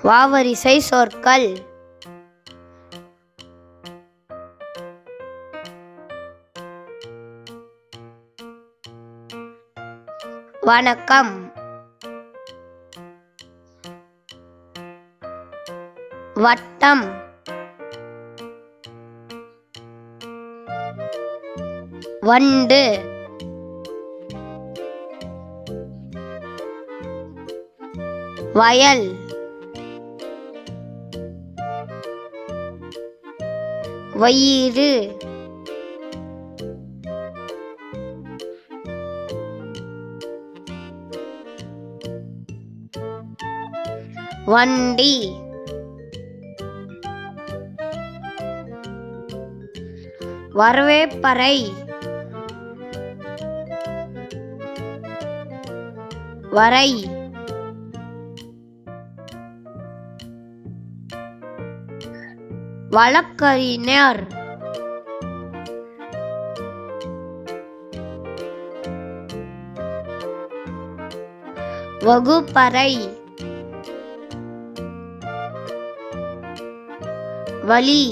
வாவரிசை சொற்கள். வணக்கம், வட்டம், வண்டு, வயல், வயிறு, வண்டி, வரவேற்பறை, வரை, வழக்கறிஞர், வகுப்பறை, வழி,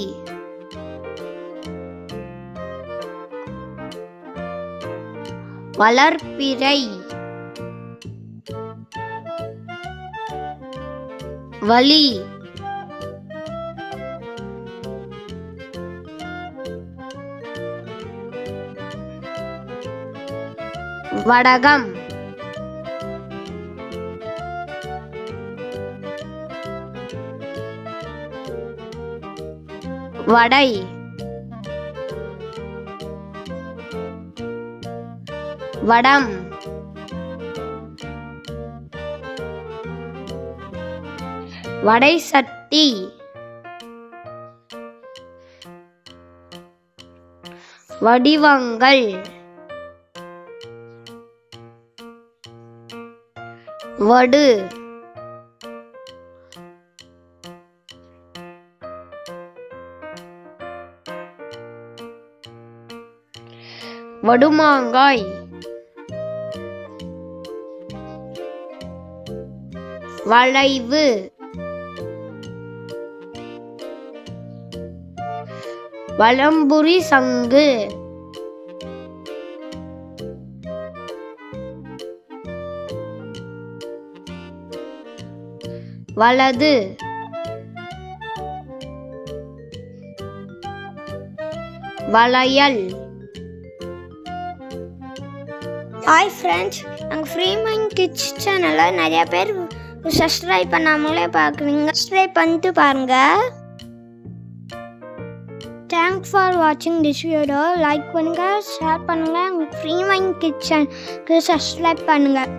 வளர்பிறை, வழி, வடகம், வடை, வடம், வடைசட்டி, வடிவங்கள், வடு, வடுமாங்காய், வளைவு, வலம்புரி சங்கு, வலது, வளையல். ஹாய் ஃப்ரெண்ட்ஸ், நாங்கள் ஃப்ரீ மைண்ட் கிட்ஸ் சேனலில் நிறையா பேர் சப்ஸ்கிரைப் பண்ணாமலே பார்க்குறீங்க. சப்ஸ்கிரைப் பண்ணிட்டு பாருங்கள். தேங்க்ஸ் ஃபார் வாட்சிங் திஸ் வீடியோ. லைக் பண்ணுங்கள், ஷேர் பண்ணுங்கள். ஃப்ரீ மைண்ட் கிட்ஸ் சேனலுக்கு சப்ஸ்கிரைப் பண்ணுங்கள்.